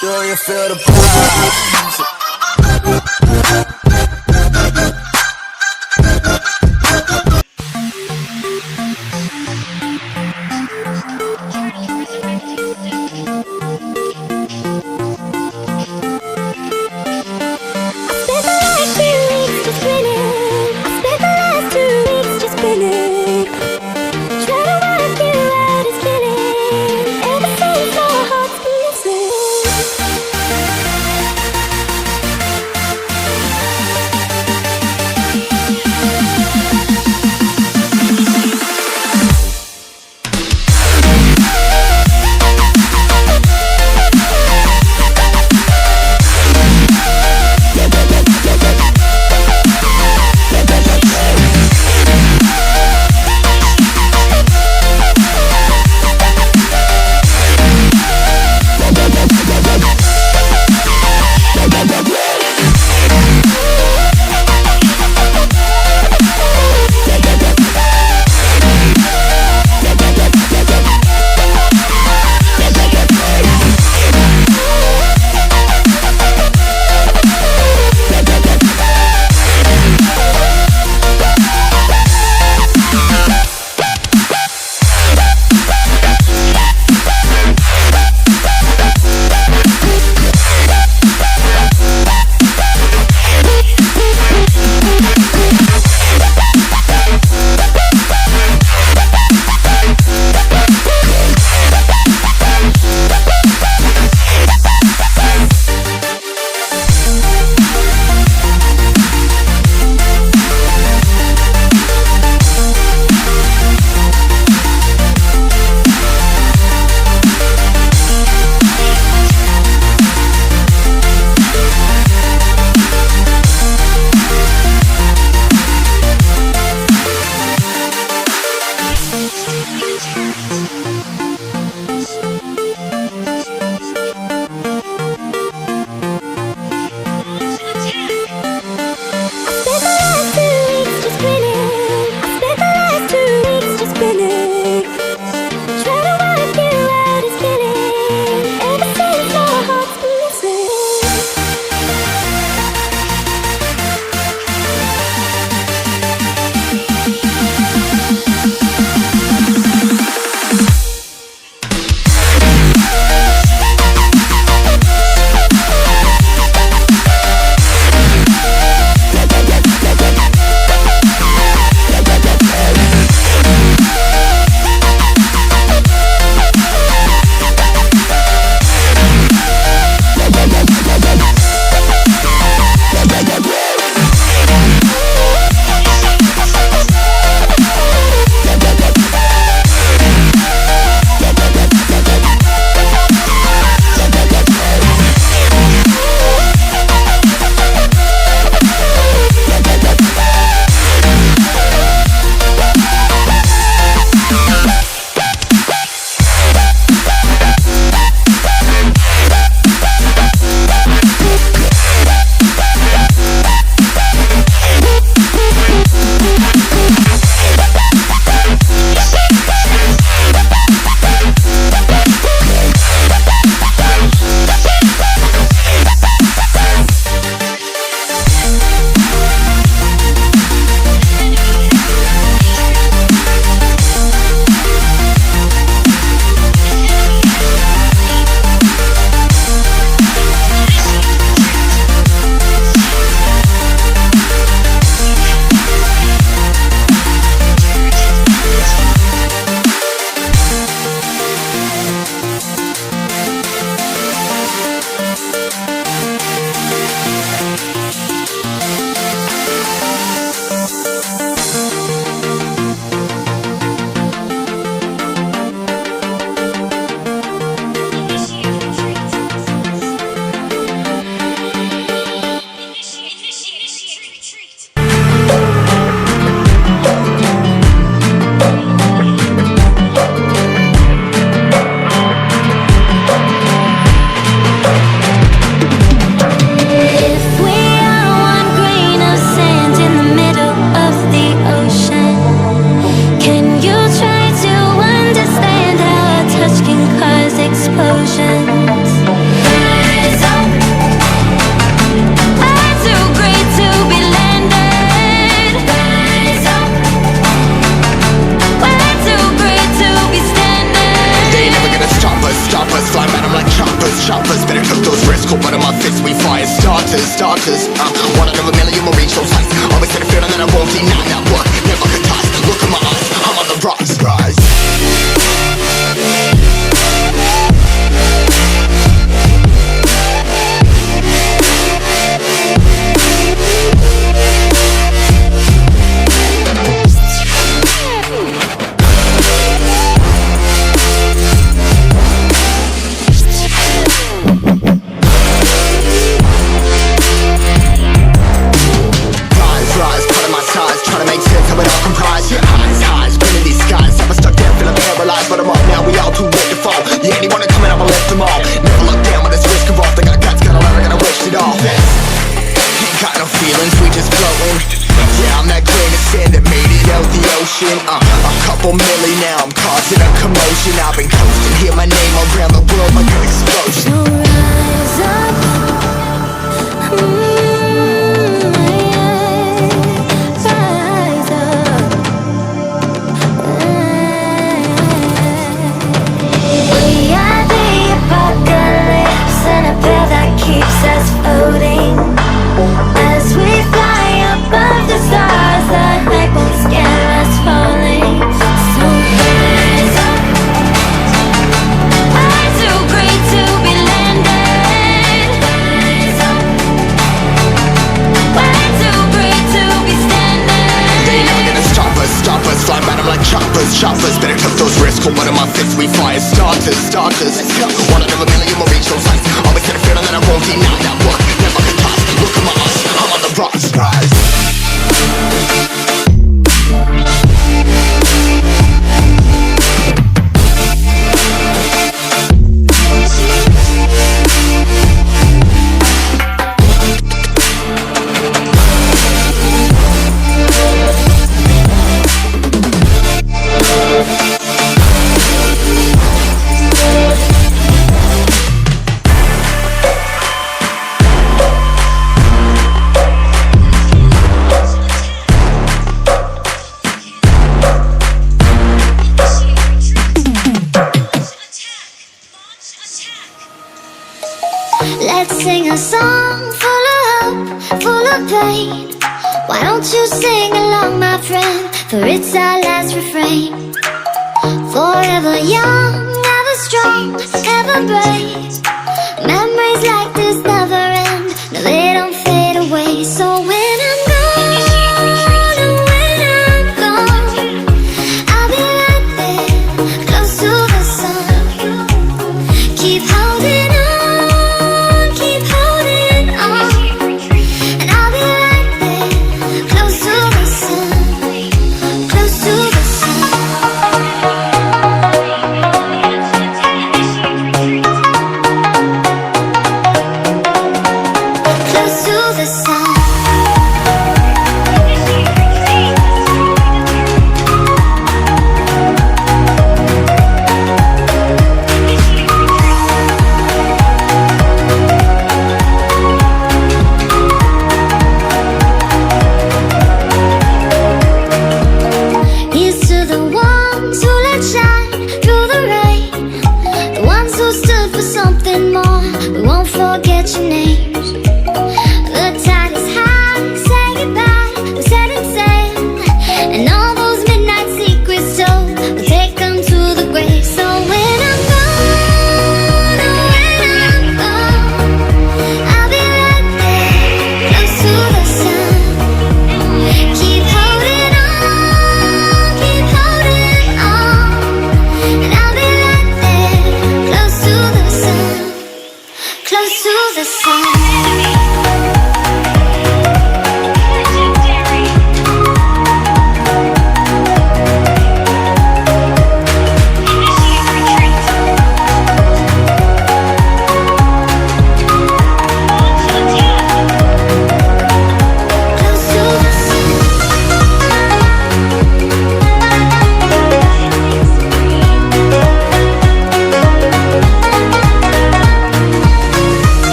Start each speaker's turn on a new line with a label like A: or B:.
A: Do you feel the vibes? starters. One out of a million will reach those heights. Always had a feeling that I won't deny that work never could toss. Look in my eyes, I'm on the rocks. Rise. A couple milli now, I'm causing a commotion. I've been coasting, hear my name around the world like an explosion.
B: So rise up, rise up. We are the apocalypse, and a pill that keeps us floating. As we fly above the stars, the night won't scare us falling. So rise up. I'm too great to be landed. Rise up. Way too great to be standing.
A: They never gonna stop us, fly by them like choppers. Better cut those risks, hold one of my fists, we fire starters. Let's go. One out of a million will reach those heights. Always had a feeling that I won't deny that work never could toss. Look in my eyes, I'm on the rocks. Rise.
B: Let's sing a song full of hope, full of pain. Why don't you sing along, my friend? For it's our last refrain. Forever young, ever strong, ever brave. Memories like this never end. No, they don't fade away. So when I'm gone, and when I'm gone, I'll be right there, close to the sun. Keep holding on. Something more, we won't forget your name.